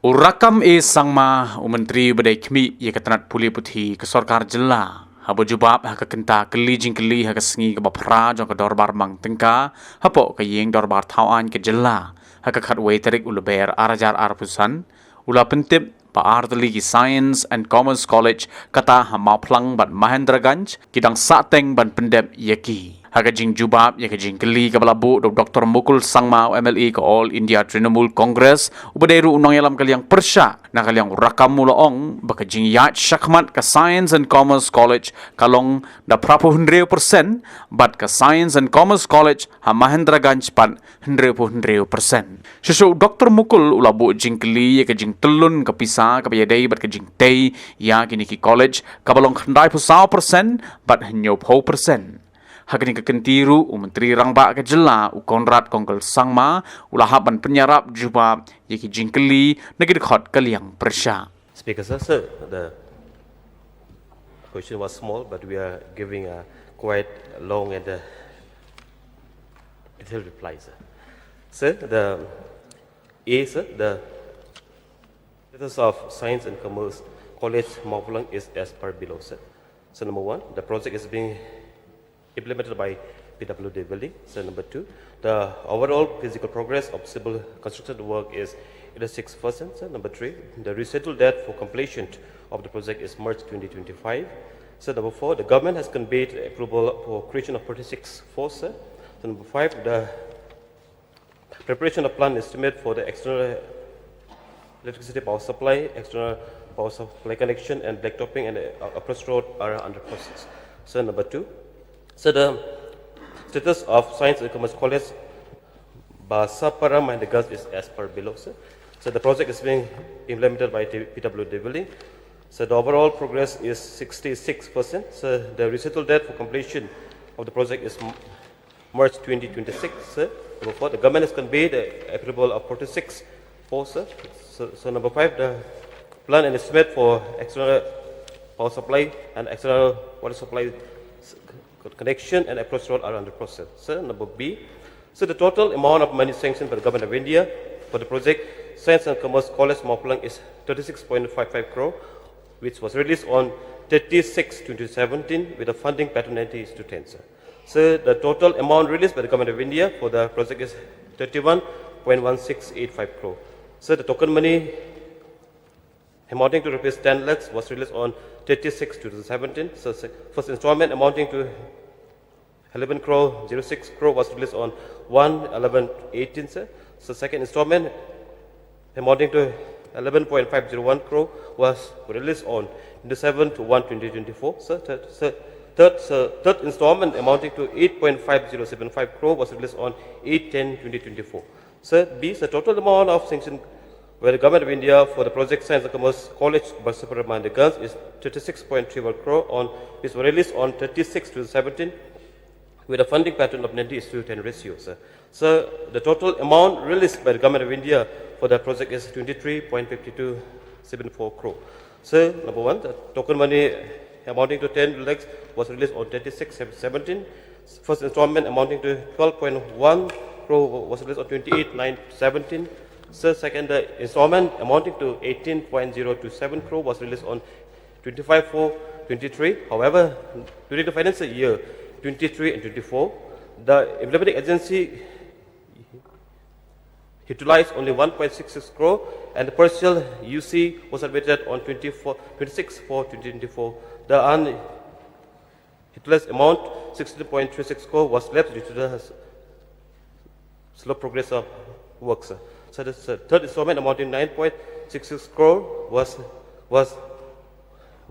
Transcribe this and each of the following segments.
Urakam sangma Menteri Badai Kemi ia ketanat puli putih ke Sarkar Jela. Habo jubab haka kenta keli jingkeli haka sengi ke bapra jong ke dorbar mang tengka hapo ke yeng dorbar tauan ke Jela haka khatway terik ulaber arajar arpusan ula pentip pa Tylli ki Science and Commerce College kata Mawphlang bat Mahendraganj kidang sateng ban pendep yaki. Haka jing jubab ya ke jing keli ke balabu Dr. Mukul Sangma MLE ke All India Trinamool Congress ubaderu unang yalam kaliang persya na kaliang rakam mulaong baka jing yat syakmat ke Science and Commerce College kalong da prapo 100% bat ke Science and Commerce College ha Mahendraganj pan 100%. Sesu Dr. Mukul ulabu jing keli ya ke jing telun ke pisa ke payadai bat ke jing tei ya kini ki college kabalong 100% bat hanyop 100%. Hagani kekentiru Menteri Rangba ke Jela Konrad Kongkel Sangma ulahaban penyarap jubab yaki jingkeli negeri khot kaliang persya. Speaker sir, the question was small, but we are giving a quite long and detailed reply, sir. Sir, the status of Science and Commerce College Mawphlang is as per below, sir. So number one, the project is being implemented by PWD building. So number two, the overall physical progress of civil construction work is 86%. So number three, the resettled date for completion of the project is March 2025. So number four, the government has conveyed approval for creation of 46 force. So number five, the preparation of plan estimate for the external electricity power supply, external power supply connection, and blacktopping and approach road are under process. So number two, so the status of Science and Commerce College Basapara Mahendraganj is as per below, sir. So the project is being implemented by PWD building. So the overall progress is 66%. So the resettled date for completion of the project is March 2026, sir. Number four, the government has conveyed the approval of 46 for, sir. So number five, the plan and estimate for external power supply and external water supply connection and approach road are under process. Sir, number B. So the total amount of money sanctioned by the Government of India for the project Science and Commerce College Mawphlang is 36.55 crore, which was released on 30/6/2017 with a funding pattern 90:10. Sir. So the total amount released by the Government of India for the project is 31.1685 crore. So the token money amounting to rupees 10 lakhs was released on 30/6/2017. So first installment amounting to 11 crore 06 crore was released on 1/11/18. Sir. So second installment amounting to 11.501 crore was released on 27/1/2024. So third installment amounting to 8.5075 crore was released on 8/10/2024. So B, the total amount of sanction where the Government of India for the project Science and Commerce College Basapara Mahendraganj is 36.31 crore on which was released on 30/6/2017 with a funding pattern of 90:10 ratio. Sir. So the total amount released by the Government of India for the project is 23.5274 crore. So number one, the token money amounting to 10 lakhs was released on 30/6/17. First installment amounting to 12.1 crore was released on 28/9/17. So second installment amounting to 18.027 crore was released on 25/4/23. However, during the financial year 23 and 24, the implementing agency utilized only 1.66 crore and the partial UC was submitted on 26/4/2024. The unutilized amount 16.36 crore was left due to the slow progress of works. So the third installment amounting 9.66 crore was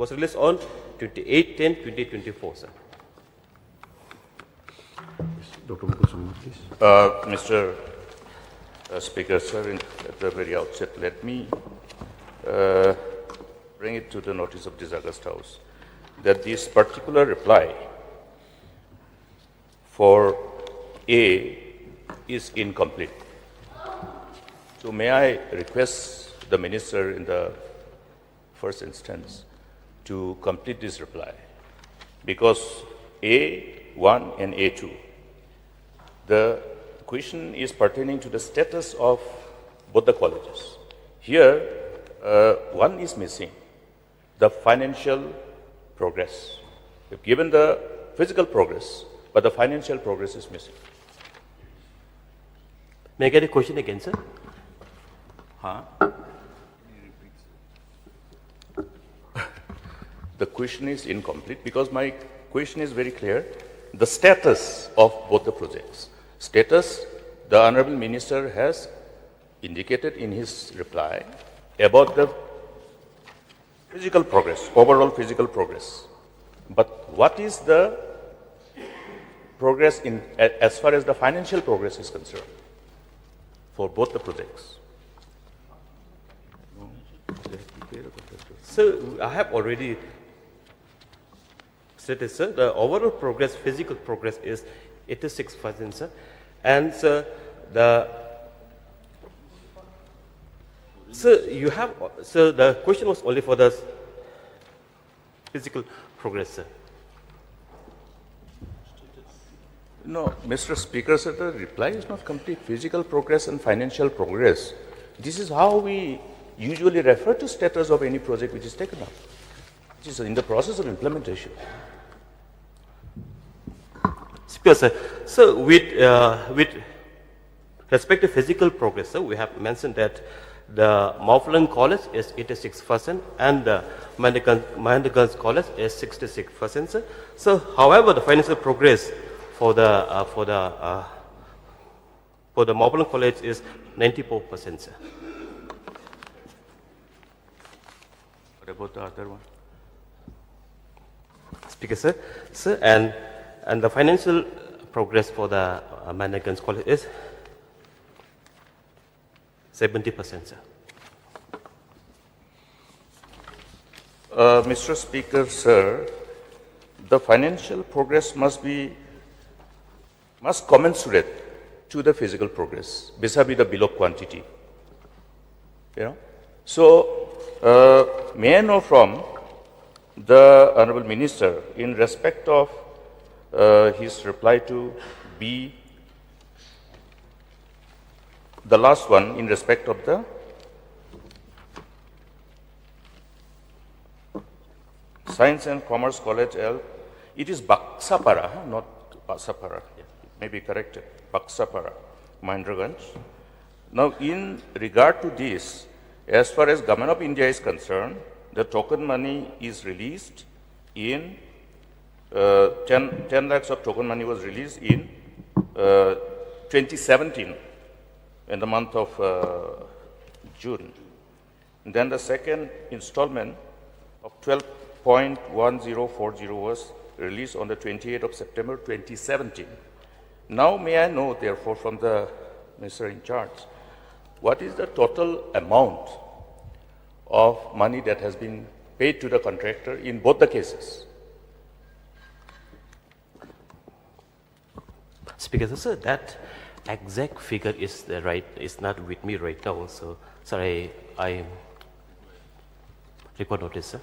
released on 28/10/2024, sir. Dr. Mukul, please. Mr. Speaker, sir, at the very outset, let me bring it to the notice of this August House that this particular reply for A is incomplete. So may I request the Minister in the first instance to complete this reply, because A1 and A2, the question is pertaining to the status of both the colleges. Here, One is missing, the financial progress. We've given the physical progress, but the financial progress is missing. May I get a question again, sir? The question is incomplete because my question is very clear. The status of both the projects. Status, the Honorable Minister has indicated in his reply about the physical progress, overall physical progress. But what is the progress as far as the financial progress is concerned for both the projects? So I have already stated, sir, the overall progress, physical progress is 86%, sir. And sir, the question was only for the physical progress, sir. No, Mr. Speaker, sir, the reply is not complete. Physical progress and financial progress. This is how we usually refer to status of any project which is taken up, which is in the process of implementation. Speaker, sir. So with respect to physical progress, sir, we have mentioned that the Mawphlang College is 86% and the Mahendraganj College is 66%, sir. So, however, the financial progress for the Mawphlang College is 94%, sir. What about the other one? Speaker, sir. Sir, and the financial progress for the Mahendraganj College is 70%, sir. Mr. Speaker, sir, the financial progress must commensurate to the physical progress vis-a-vis the bill of quantity. You know? So, may I know from the Honorable Minister in respect of his reply to B, the last one in respect of the Science and Commerce College L, it is Baksapara, not Pasapara, it may be corrected, Baksapara, Mahendraganj. Now, in regard to this, as far as Government of India is concerned, the token money is released in 10 lakhs of token money was released in 2017 in the month of June. And then the second installment of 12.1040 was released on the 28th of September 2017. Now may I know, therefore, from the Minister in charge, what is the total amount of money that has been paid to the contractor in both the cases? Speaker, sir, that exact figure is not with me right now. So, sorry, I record notice, sir.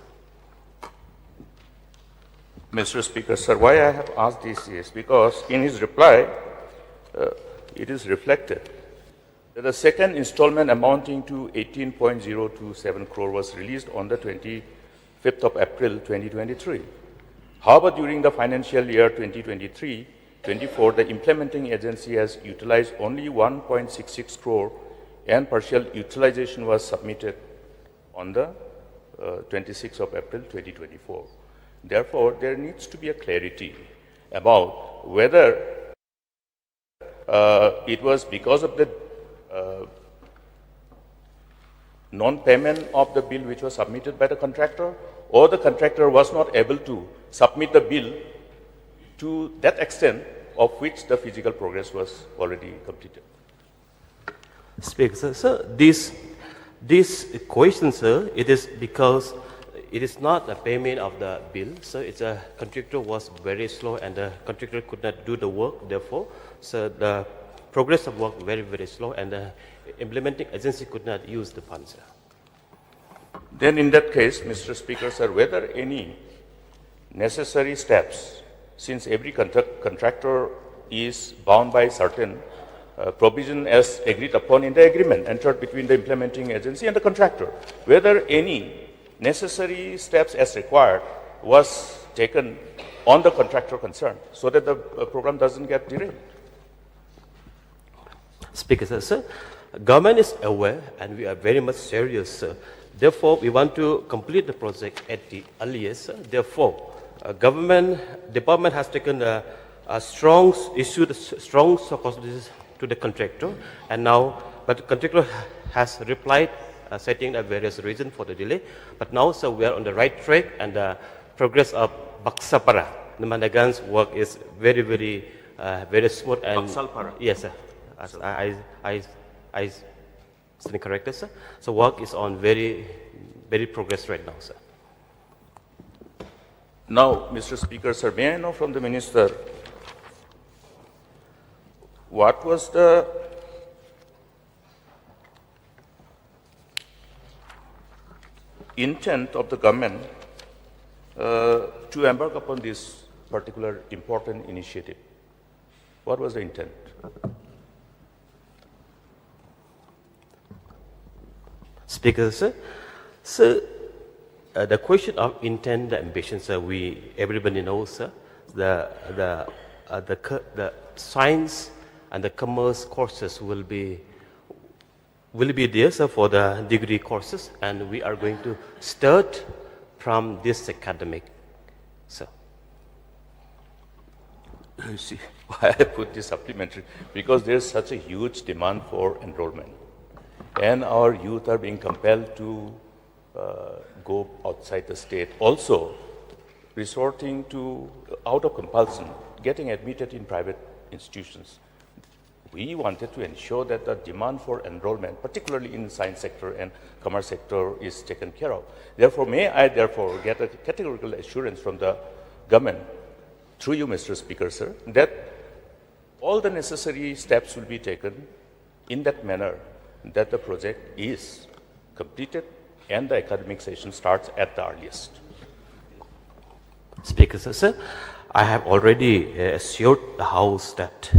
Mr. Speaker, sir, why I have asked this is because in his reply, it is reflected that the second installment amounting to 18.027 crore was released on the 25th of April 2023. However, during the financial year 2023-24, the implementing agency has utilized only 1.66 crore and partial utilization was submitted on the 26th of April 2024. Therefore, there needs to be a clarity about whether it was because of the non-payment of the bill which was submitted by the contractor, or the contractor was not able to submit the bill to that extent of which the physical progress was already completed. Speaker, sir, this question, sir, it is because it is not a payment of the bill, so it's a contractor was very slow and the contractor could not do the work, therefore, so the progress of work very, very slow and the implementing agency could not use the funds, sir. Then in that case, Mr. Speaker, sir, whether any necessary steps, since every contractor is bound by certain provision as agreed upon in the agreement entered between the implementing agency and the contractor. Whether any necessary steps as required was taken on the contractor concerned so that the program doesn't get derailed. Speaker, sir, government is aware and we are very much serious, sir. Therefore, we want to complete the project at the earliest. Sir. Therefore, government department has taken issued strong support to the contractor, and now, but the contractor has replied, citing various reasons for the delay. But now, sir, we are on the right track, and the progress of Baksapara, the Mahendraganj work is very, very smooth. And Baksalpara. Yes, sir. I stand corrected, sir. So work is on very progress right now, sir. Now, Mr. Speaker, sir, may I know from the Minister what was the intent of the government to embark upon this particular important initiative? What was the intent? Speaker, sir. Sir, the question of intent, the ambition, sir, everybody knows, sir. The science and the commerce courses will be there, sir, for the degree courses, and we are going to start from this academic, sir. You see, why I put this supplementary? Because there's such a huge demand for enrollment. And our youth are being compelled to go outside the state. Also, resorting to, out of compulsion, getting admitted in private institutions. We wanted to ensure that the demand for enrollment, particularly in the science sector and commerce sector, is taken care of. Therefore, may I therefore get a categorical assurance from the government, through you, Mr. Speaker, sir, that all the necessary steps will be taken in that manner that the project is completed and the academic session starts at the earliest. Speaker, sir, I have already assured the House that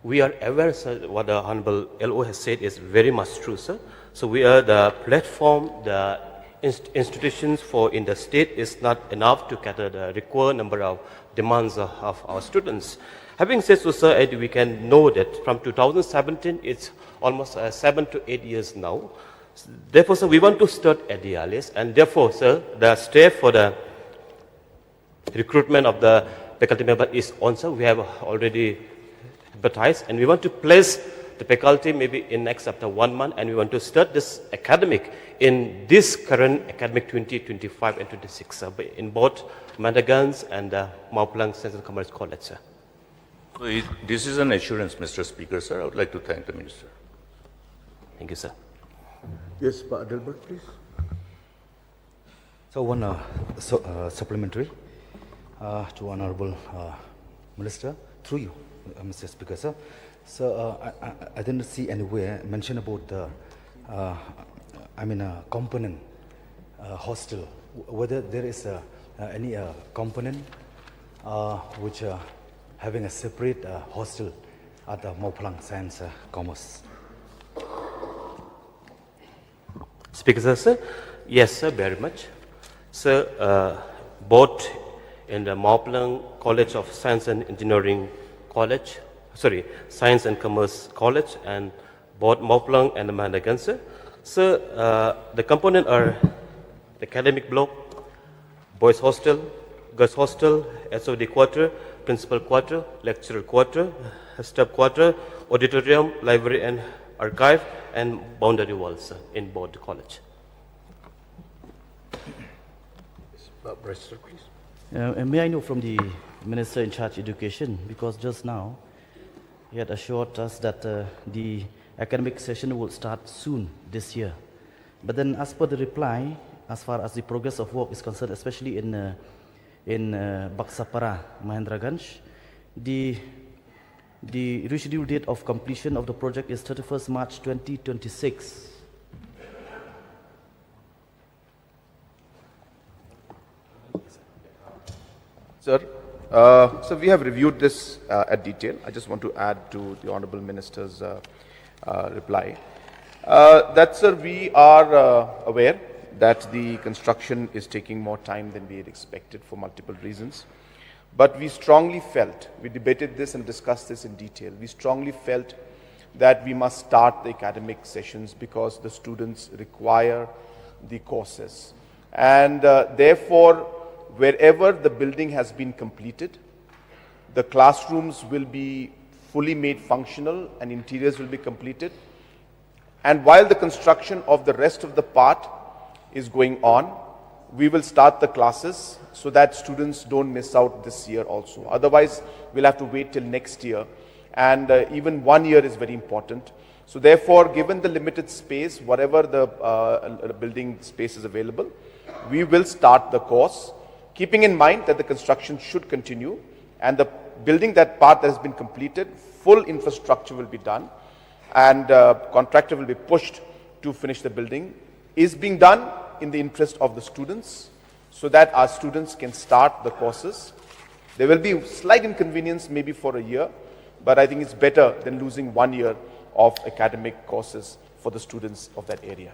we are aware, sir, what the Honorable LO has said is very much true, sir. So we are the platform, the institutions in the state is not enough to cater the required number of demands of our students. Having said so, sir, we can know that from 2017, it's almost 7 to 8 years now. Therefore, sir, we want to start at the earliest, and therefore, sir, the step for the recruitment of the faculty member is on, sir. We have already advertised, and we want to place the faculty maybe in next after 1 month, and we want to start this academic in this current academic 2025 and 26, sir, in both Mahendraganj and Mawphlang Science and Commerce College, sir. So this is an assurance, Mr. Speaker, sir. I would like to thank the Minister. Thank you, sir. Yes, Pak Adelbert, please. So one supplementary to Honorable Minister, through you, Mr. Speaker, sir. So I didn't see anywhere mention about the, component hostel. Whether there is any component which having a separate hostel at the Mawphlang Science Commerce. Speaker, sir. Yes, sir, very much. Sir, both in the Mawphlang College of Science and Engineering College, Science and Commerce College, and both Mawphlang and the Mahendraganj, sir. Sir, the component are the academic block, boys hostel, girls hostel, SOD quarter, principal quarter, lecturer quarter, staff quarter, auditorium, library and archive, and boundary walls in both the college. Brester, please. May I know from the Minister in charge of education, because just now he had assured us that the academic session will start soon this year. But then as per the reply, as far as the progress of work is concerned, especially in Baksapara, Mahendraganj, the rescheduled date of completion of the project is 31st March 2026. Sir, So we have reviewed this at detail. I just want to add to the Honourable Minister's reply. That, sir, we are aware that the construction is taking more time than we had expected for multiple reasons. But we strongly felt, we debated this and discussed this in detail, we strongly felt that we must start the academic sessions because the students require the courses. And therefore, wherever the building has been completed, the classrooms will be fully made functional and interiors will be completed. And while the construction of the rest of the part is going on, we will start the classes so that students don't miss out this year also. Otherwise, we'll have to wait till next year. And even 1 year is very important. So therefore, given the limited space, whatever the building space is available, we will start the course, keeping in mind that the construction should continue and the building, that part that has been completed, full infrastructure will be done and contractor will be pushed to finish the building, is being done in the interest of the students so that our students can start the courses. There will be slight inconvenience maybe for a year, but I think it's better than losing 1 year of academic courses for the students of that area.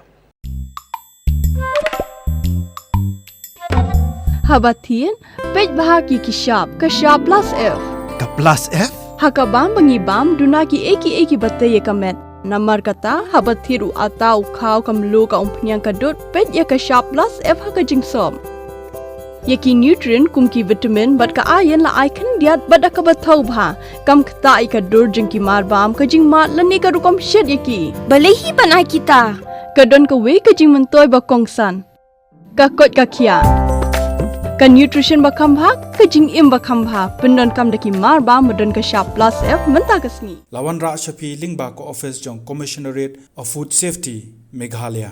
Habatin, pej bahagi kishab plus F. Ka plus F? Hakabam bangibam dunaki eki batay kamet. Namar kata habatiru atau kau kamlu ka umpnyang kadut pej ya kishab plus F hakajingsom. Yaki nutrient kumki vitamin bat ka ayan la icon diat bat akabatau bha kam kata ikadur jengki marbam kajing mat lani ka rukom shed yaki. Balehi banai kita. Kadon ka we kajing mentoy bakongsan. Ka kot ka kia. Ka nutrition bakam bha kajing im bakam bha pendon kam daki marba medon ka sharp plus F menta kasni. Lawan Ra Shafi Lingba ko office jong Commissionerate of Food Safety Meghalaya.